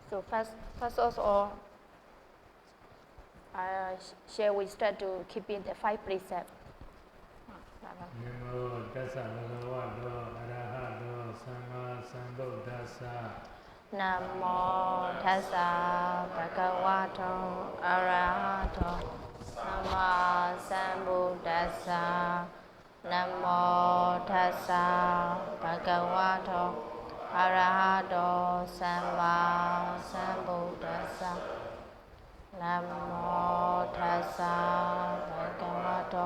So first of all, shall we start to keep in the 5 precepts? Namo tassa bhagavato arahato sammasambuddhassa. Namo tassa bhagavato arahato sammasambuddhassa. Namo tassa bhagavato arahato sammasambuddhassa. Namo tassa bhagavato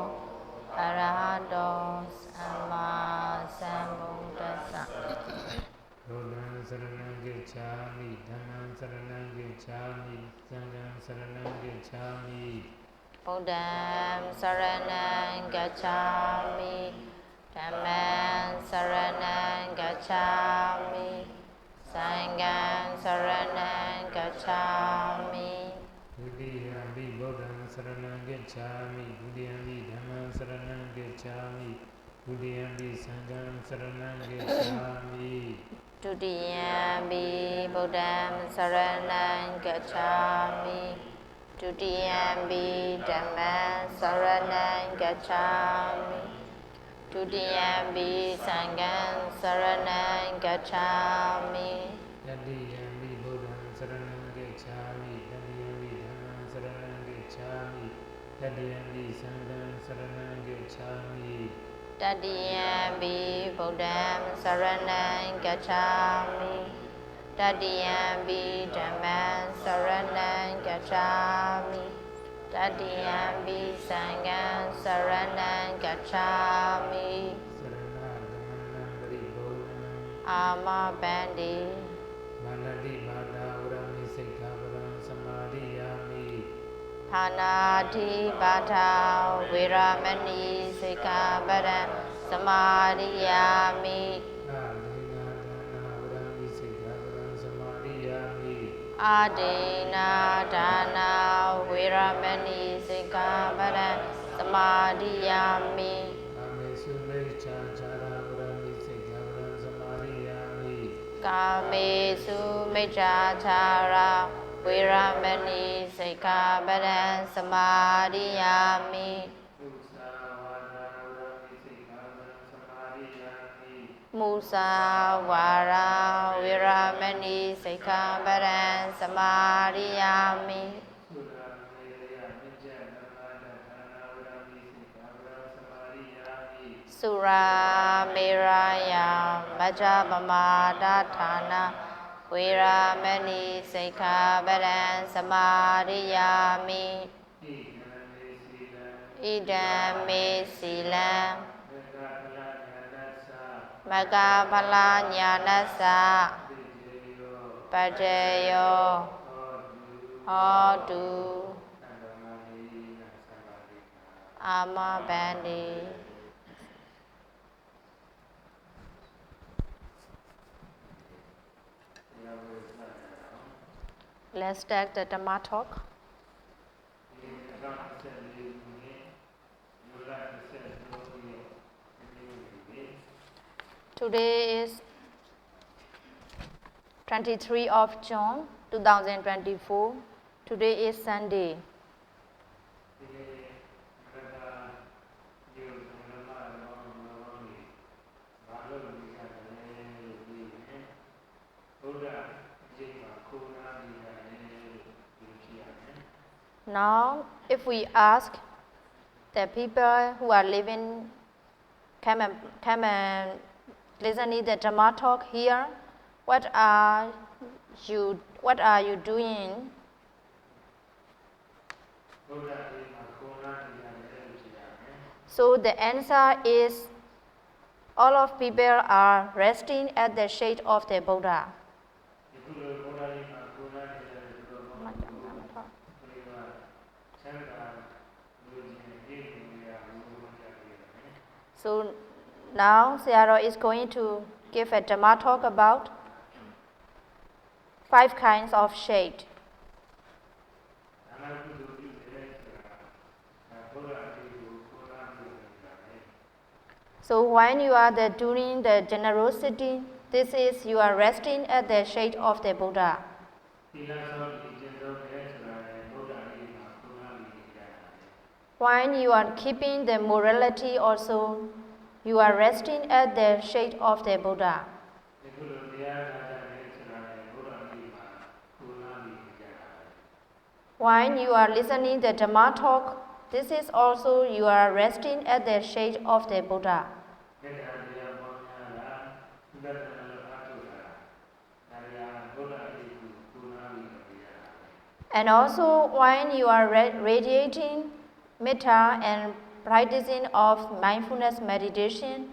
arahato sammasambuddhassa. Buddhaṃ saranam gacchāmi, Dhammam saranam gacchāmi, Sangham saranam gacchāmi. Buddhaṃ saranam gacchāmi, Dhammam saranam gacchāmi, Sangham saranam gacchāmi. Dutiyampi Buddhaṃ saranam gacchāmi, Dutiyampi Dhammam saranam gacchāmi, Dutiyampi Sangham saranam gacchāmi. Dutiyampi Buddhaṃ saranam gacchāmi, Dutiyampi Dhammam saranam gacchāmi, Dutiyampi Sangham saranam gacchāmi. Tatiyampi Buddhaṃ saranam gacchāmi, Tatiyampi Dhammam saranam gacchāmi, Tatiyampi Sangham saranam gacchāmi. Tatiyampi Buddhaṃ saranam gacchāmi, Tatiyampi Dhammam saranam gacchāmi, Tatiyampi Sangham saranam gacchāmi. Saranādhamanam paripurnam. Amabandi. Manati bhata urami sikkhaparam samadhiyami. Panati bata viramani sikkhaparam samadhiyami. Adena dana viramani sikkhaparam samadhiyami. Kamesu mecchachara viramani sikkhaparam samadhiyami. Musawara viramani sikkhaparam samadhiyami. Sura meraya majjapamadatthana viramani sikkhaparam samadhiyami. Idam me silam Magaphala ñānassa Pajayo Hotu Amabandi. Let's start the Dhamma talk. Today is 23 of June 2024. Today is Sunday. Now, if we ask the people who are living, come and listen to the Dhamma talk here, what are you doing? So the answer is all of people are resting at the shade of the Buddha. So now Sayadaw is going to give a Dhamma talk about 5 kinds of shade. So when you are doing the generosity, this is you are resting at the shade of the Buddha. When you are keeping the morality also, you are resting at the shade of the Buddha. When you are listening the Dhamma talk, this is also you are resting at the shade of the Buddha. And also when you are radiating metta and practicing of mindfulness meditation,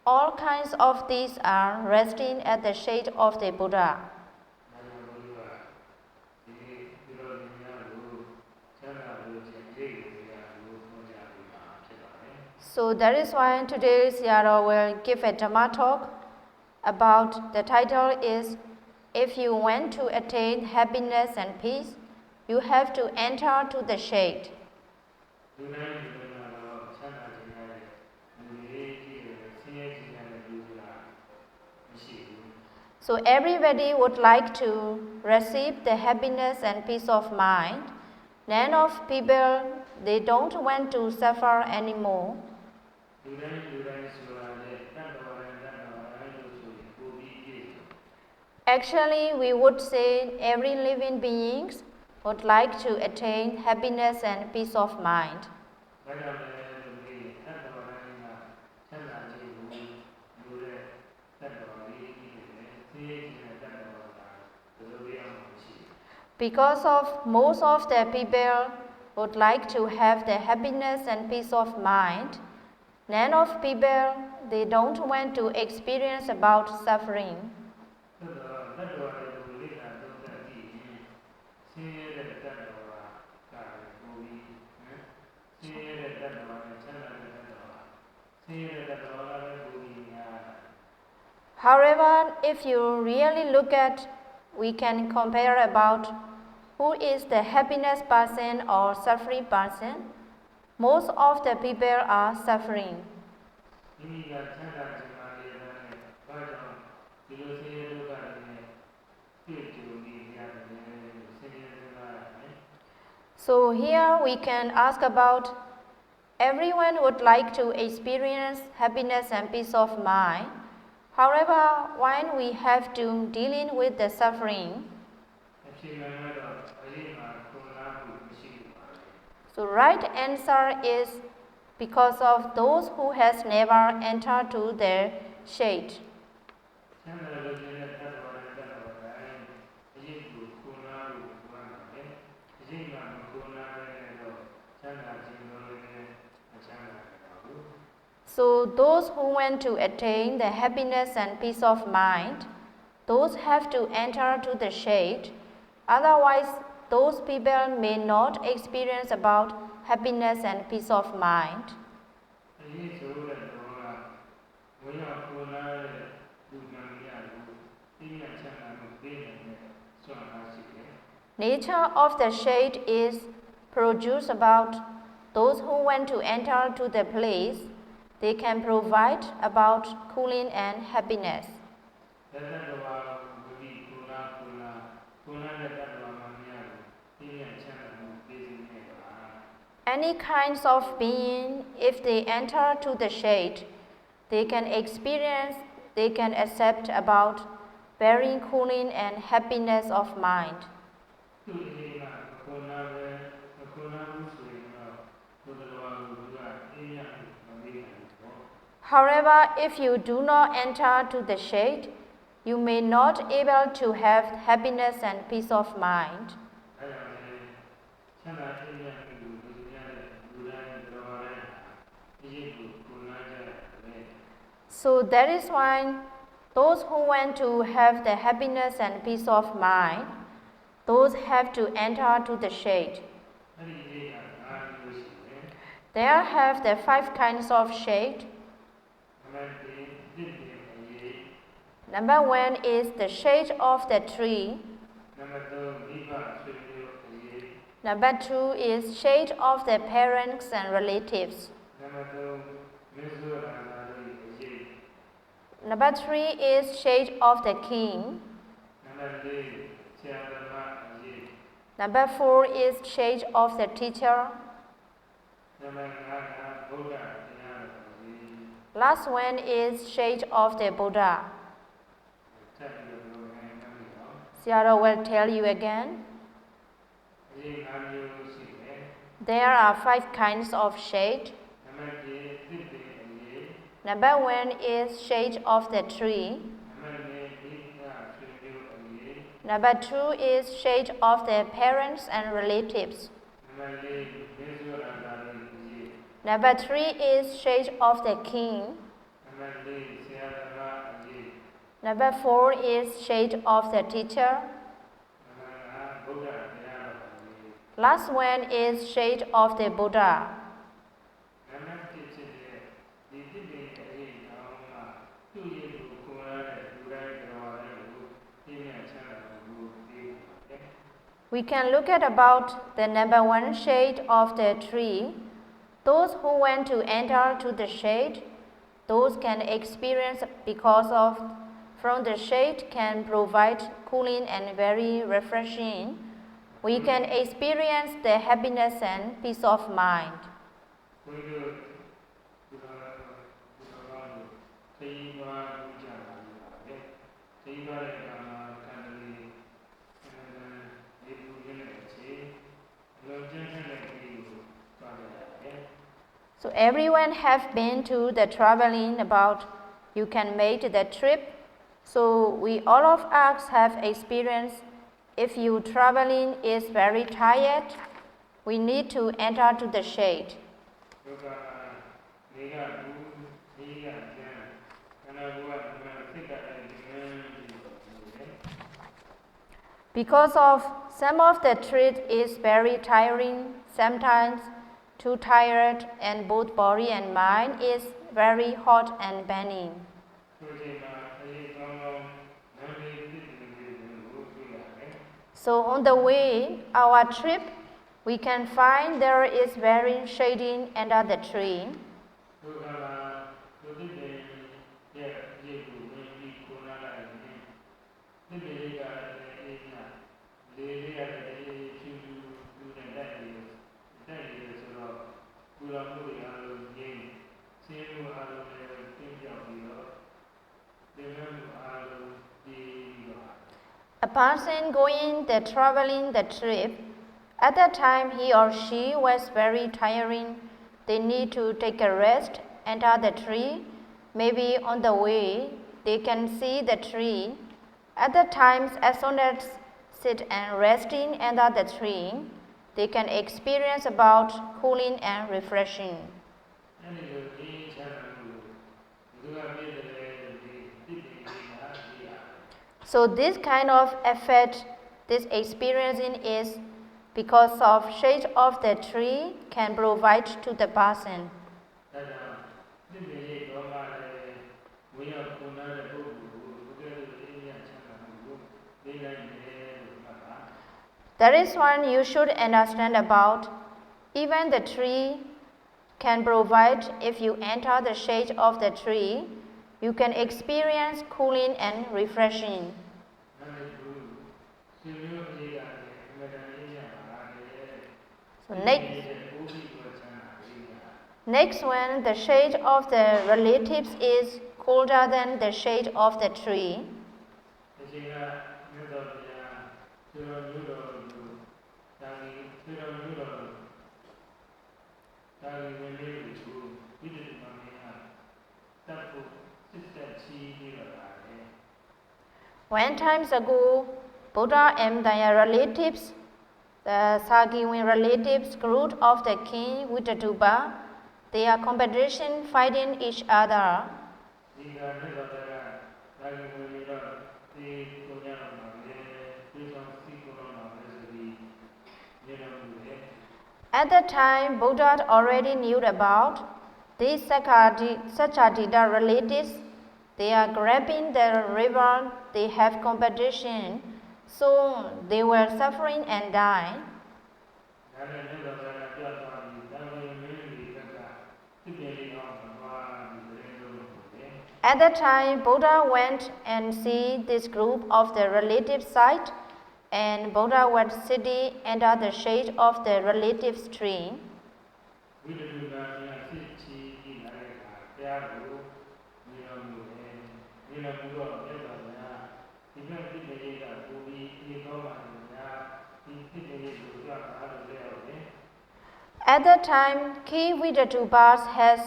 all kinds of these are resting at the shade of the Buddha. So that is why today Sayadaw will give a Dhamma talk about, the title is, if you want to attain happiness and peace, you have to enter to the shade. So everybody would like to receive the happiness and peace of mind. None of people, they don't want to suffer anymore. Actually, we would say every living being would like to attain happiness and peace of mind. Because of most of the people would like to have the happiness and peace of mind, none of people, they don't want to experience about suffering. However, if you really look at, we can compare about who is the happiness person or suffering person. Most of the people are suffering. So here we can ask about, everyone would like to experience happiness and peace of mind. However, when we have to dealing with the suffering, so right answer is because of those who has never entered to their shade. So those who want to attain the happiness and peace of mind, those have to enter to the shade. Otherwise, those people may not experience about happiness and peace of mind. Nature of the shade is produce about those who want to enter to the place, they can provide about cooling and happiness. Any kinds of being, if they enter to the shade, they can experience, they can accept about very cooling and happiness of mind. However, if you do not enter to the shade, you may not able to have happiness and peace of mind. So that is why those who want to have the happiness and peace of mind, those have to enter to the shade. There have the 5 kinds of shade. Number 1 is the shade of the tree. Number 2 is shade of the parents and relatives. Number 3 is shade of the king. Number 4 is shade of the teacher. Last one is shade of the Buddha. Sayadaw will tell you again. There are 5 kinds of shade. Number 1 is shade of the tree. Number 2 is shade of the parents and relatives. Number 3 is shade of the king. Number 4 is shade of the teacher. Last one is shade of the Buddha. We can look at about the number 1 shade of the tree. Those who want to enter to the shade, those can experience because of from the shade can provide cooling and very refreshing. We can experience the happiness and peace of mind. So everyone have been to the traveling about you can make the trip. So we all of us have experienced if you traveling is very tired, we need to enter to the shade. Because of some of the trip is very tiring, sometimes too tired, and both body and mind is very hot and burning. So on the way, our trip, we can find there is very shading under the tree. A person going the traveling the trip, at that time he or she was very tiring. They need to take a rest, enter the tree. Maybe on the way they can see the tree. At the times, as soon as sit and resting under the tree, they can experience about cooling and refreshing. So this kind of effect, this experiencing is because of shade of the tree can provide to the person. There is one you should understand about. Even the tree can provide, if you enter the shade of the tree, you can experience cooling and refreshing. So next one, the shade of the relatives is colder than the shade of the tree. When times ago, Buddha and their relatives, the Sagiwin relatives, group of the king with the Duba, they are competition fighting each other. At that time, Buddha already knew about these Sachadita relatives. They are grabbing the river, they have competition, so they were suffering and dying. At that time, Buddha went and see this group of the relative side, and Buddha was sitting under the shade of the relative's tree. At that time, King Vidatupas has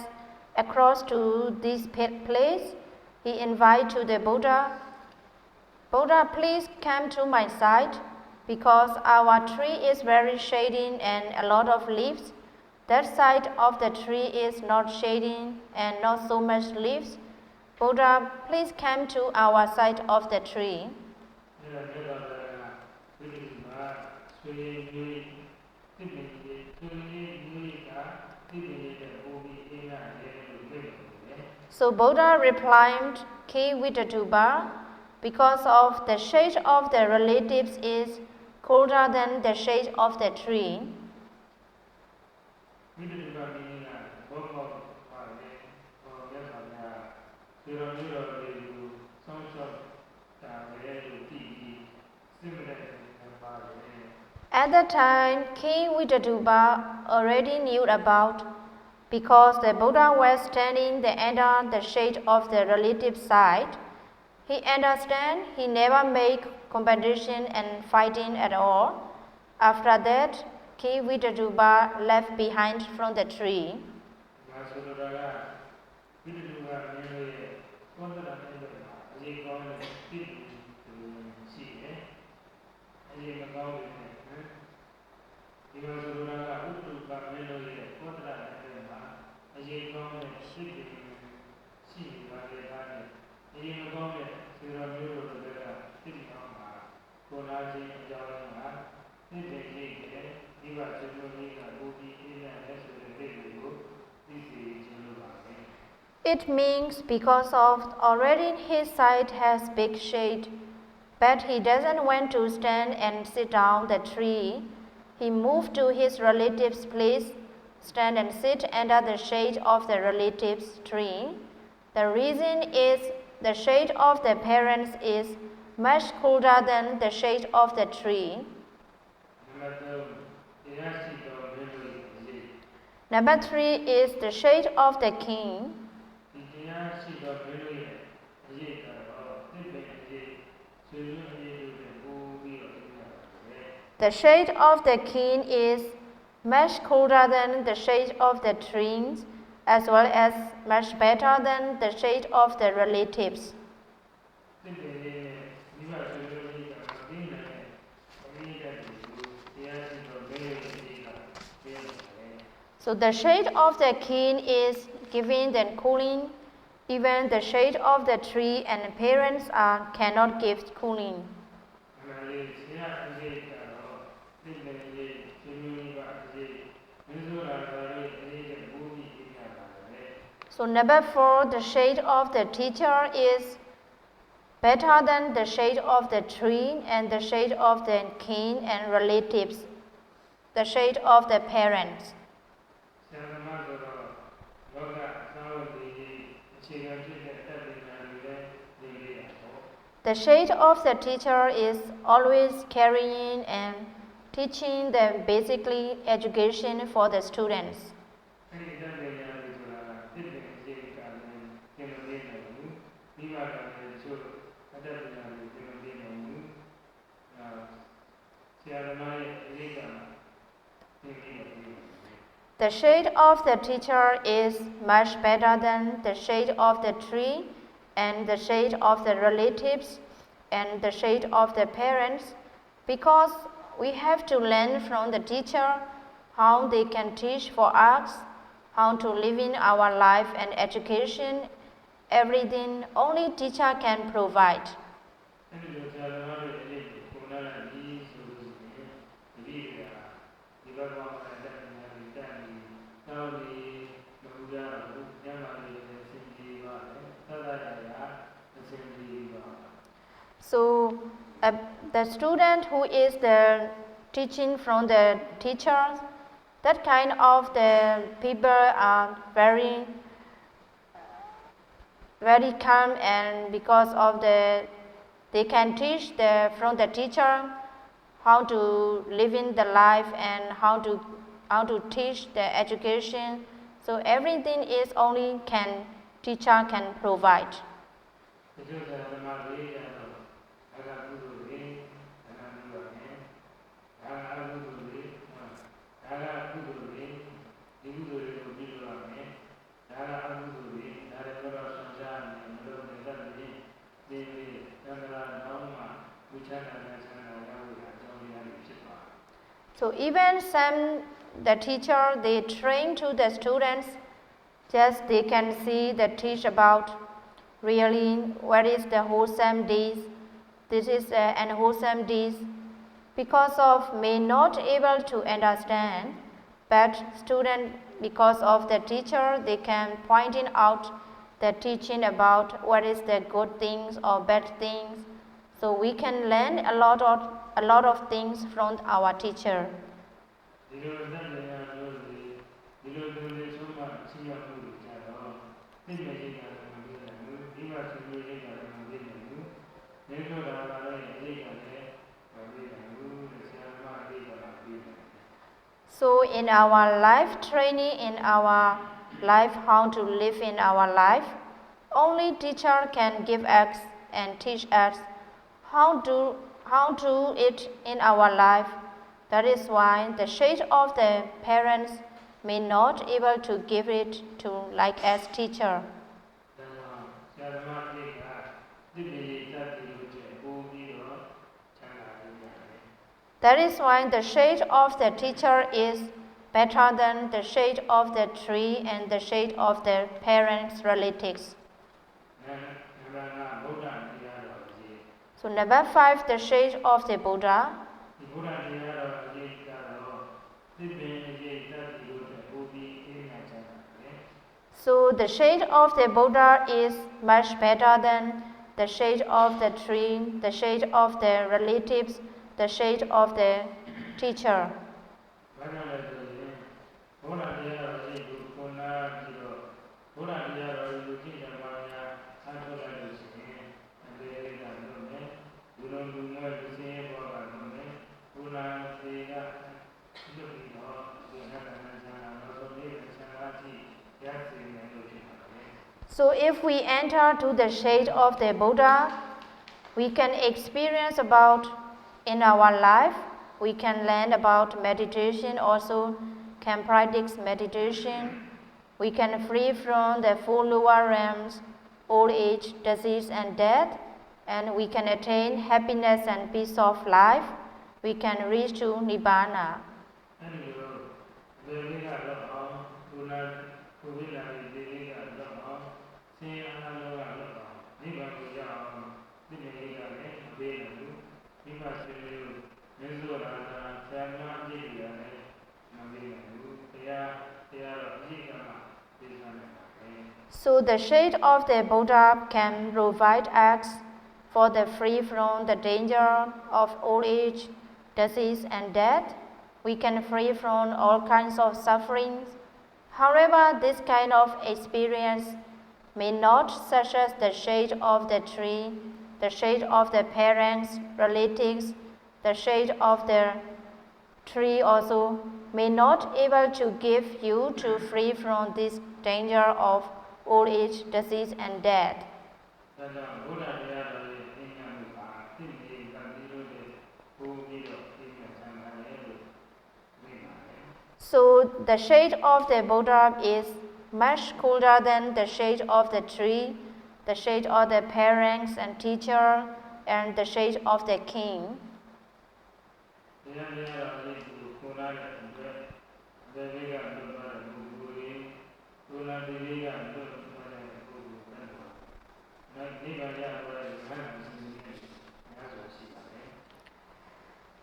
across to this place. He invited to the Buddha, Buddha, please come to my side because our tree is very shading and a lot of leaves. That side of the tree is not shading and not so much leaves. Buddha, please come to our side of the tree. So Buddha replied, Ki Vidatuba, because of the shade of the relatives is colder than the shade of the tree. At the time, King Vidatuba already knew about, because the Buddha was standing under the shade of the relative side. He understand he never make competition and fighting at all. After that, King Vidatuba left behind from the tree. It means because of already his side has big shade, but he doesn't want to stand and sit down the tree. He moved to his relative's place, stand and sit under the shade of the relative's tree. The reason is the shade of the parents is much colder than the shade of the tree. Number 3 is the shade of the king. The shade of the king is much colder than the shade of the trees, as well as much better than the shade of the relatives. So the shade of the king is giving them cooling. Even the shade of the tree and parents cannot give cooling. So number 4, the shade of the teacher is better than the shade of the tree and the shade of the kin and relatives, the shade of the parents. The shade of the teacher is always carrying and teaching the basically education for the students. The shade of the teacher is much better than the shade of the tree and the shade of the relatives and the shade of the parents, because we have to learn from the teacher how they can teach for us, how to live in our life and education. Everything only teacher can provide. So the student who is the teaching from the teachers, that kind of the people are very very calm, and because of they can teach from the teacher how to live in the life and how to teach the education. So everything is only teacher can provide. So even the teacher, they train to the students, just they can see the teach about really what is the wholesome deeds. This is an wholesome deeds. Because of may not able to understand, but student because of the teacher, they can pointing out the teaching about what is the good things or bad things. So we can learn a lot of things from our teacher. So in our life training, in our life, how to live in our life, only teacher can give us and teach us how to it in our life. That is why the shade of the parents may not able to give it to like as teacher. That is why the shade of the teacher is better than the shade of the tree and the shade of the parents' relatives. So number 5, the shade of the Buddha. So the shade of the Buddha is much better than the shade of the tree, the shade of the relatives, the shade of the teacher. So if we enter to the shade of the Buddha, we can experience about in our life, we can learn about meditation, also can practice meditation. We can free from the 4 lower realms, old age, disease and death, and we can attain happiness and peace of life. We can reach to Nibbana. So the shade of the Buddha can provide us for the free from the danger of old age, disease and death. We can free from all kinds of sufferings. However, this kind of experience may not such as the shade of the tree, the shade of the parents, relatives, the shade of the tree also may not able to give you to free from this danger of old age, disease and death. So the shade of the Buddha is much cooler than the shade of the tree, the shade of the parents and teacher, and the shade of the king.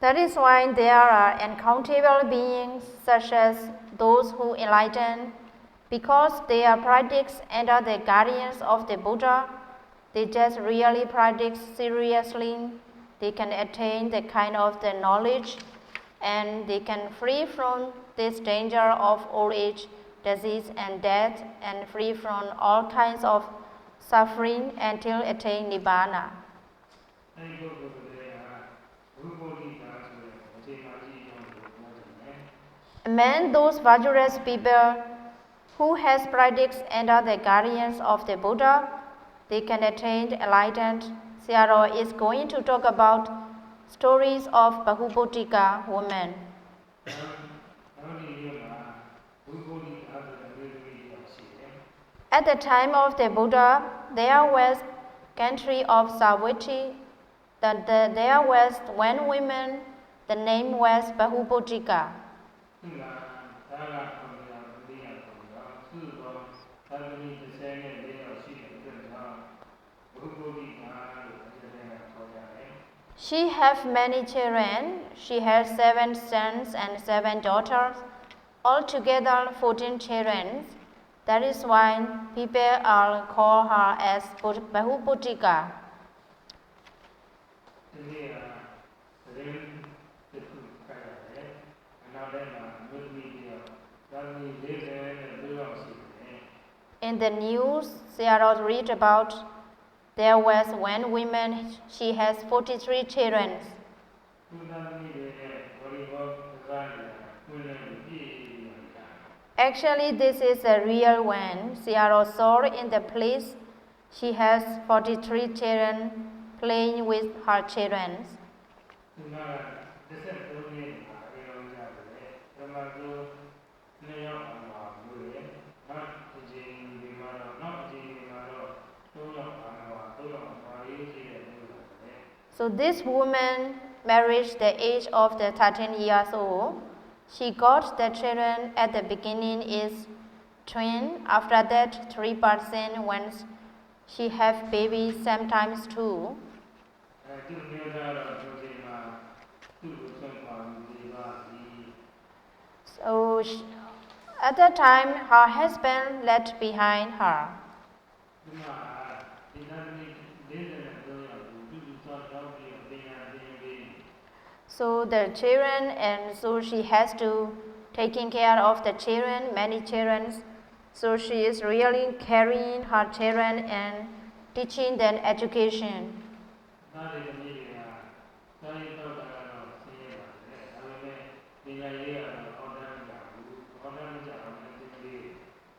That is why there are uncountable beings such as those who enlighten, because they are practice under the guardians of the Buddha. They just really practice seriously. They can attain the kind of the knowledge, and they can free from this danger of old age, disease and death, and free from all kinds of suffering until attain Nibbana. Among those virtuous people who has practiced under the guardians of the Buddha, they can attain enlightenment. Sayadaw is going to talk about stories of Bahubodhika women. At the time of the Buddha, there was country of Savatthi. There was one woman. The name was Bahubodhika. She has many children. She has 7 sons and 7 daughters. Altogether 14 children. That is why people are call her as Bahubodhika. In the news, Sayadaw read about there was one woman, she has 43 children. Actually, this is a real one. Sayadaw saw in the place she has 43 children playing with her children. So this woman married the age of the 13 years old. She got the children at the beginning is twin. After that 3% when she have babies, sometimes 2. So at that time her husband left behind her. So the children, and so she has to taking care of the children, many children. So she is really carrying her children and teaching them education.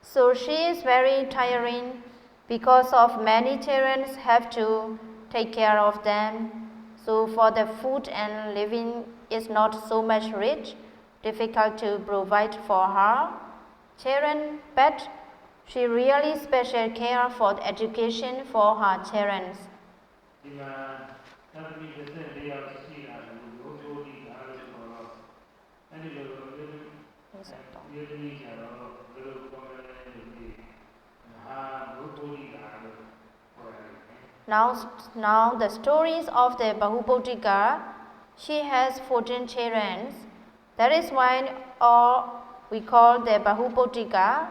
So she is very tiring because of many children have to take care of them. So for the food and living is not so much rich, difficult to provide for her children, but she really special care for the education for her children. Now the stories of the Bahubodhika. She has 14 children. That is why we call the Bahubodhika.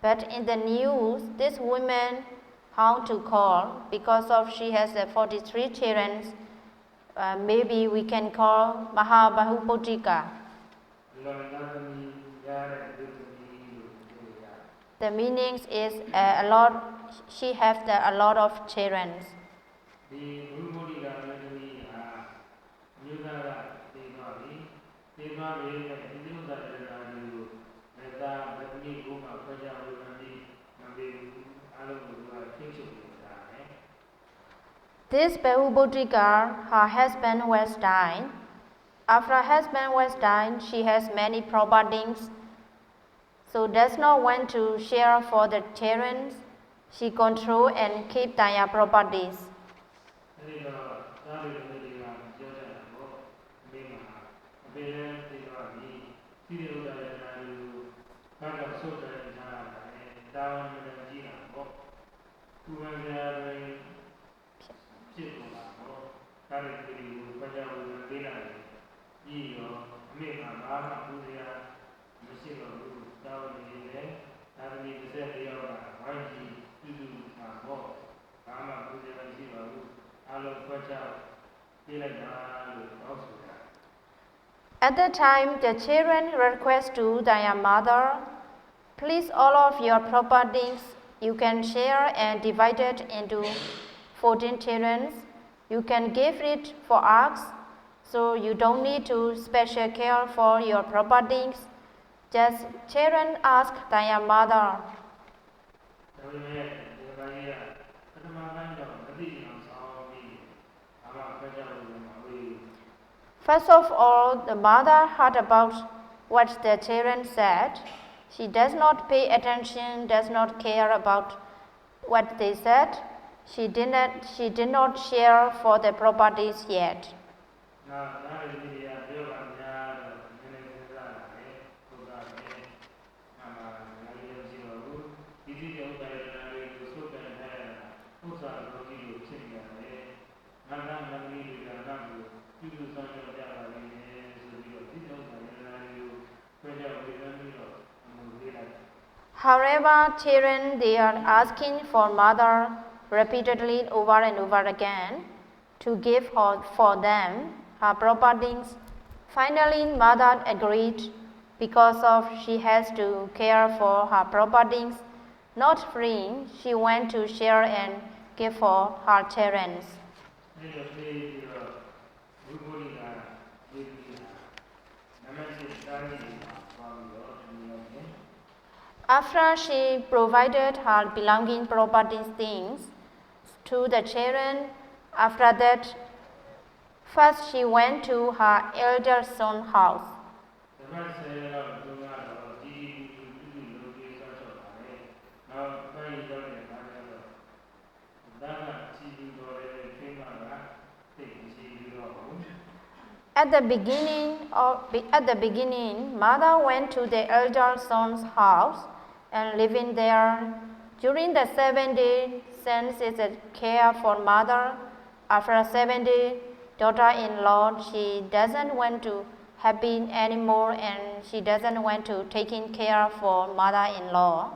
But in the news, this woman how to call because of she has 43 children. Maybe we can call Mahabahubodhika. The meaning is a lot. She has a lot of children. This Bahubodhika, her husband was dying. After her husband was dying, she has many properties. So does not want to share for the children. She control and keep their properties. At that time, the children request to their mother, please all of your properties you can share and divide it into 14 children. You can give it for us, so you don't need to special care for your properties. Just children ask their mother. ဒါပေမဲ့ဒီကလေးကပထမပိုင်းတော့မသိအောင်ဆောင်းပြီးဘာမှဖက်ကြလို့မဟုတ်ဘူး First of all, the mother heard about what the children said. She does not pay attention, does not care about what they said. She did not share for the properties yet. နောက်ဒါရီဒီကပြောပါများတော့နည်းနည်းစဉ်းစားလာတယ်ဘုရားလည်းငါလည်းကြည့်တော့ဘူးဒီဒီဥပဒေတွေကိုစုပ်ပန်တဲ့ဥစ္စာတို့ကြီးကိုဖြစ်နေတယ်ငါကမမီးတွေကနောက်ကိုပြုစုဆောင်ရွက်ကြပါလိမ့်မယ်ဆိုပြီးတော့ဒီဥစ္စာတွေကိုပြကြဝေဒန်ပြီးတော့အမှုပေးလိုက် However, children, they are asking for mother repeatedly over and over again to give her for them her properties. Finally, mother agreed because of she has to care for her properties. Not free, she went to share and give for her children. After she provided her belonging properties things to the children, after that, first she went to her elder son's house. At the beginning, mother went to the elder son's house and living there. During the 7 days, since it's a care for mother, after 7 days, daughter-in-law, she doesn't want to happy anymore and she doesn't want to taking care for mother-in-law.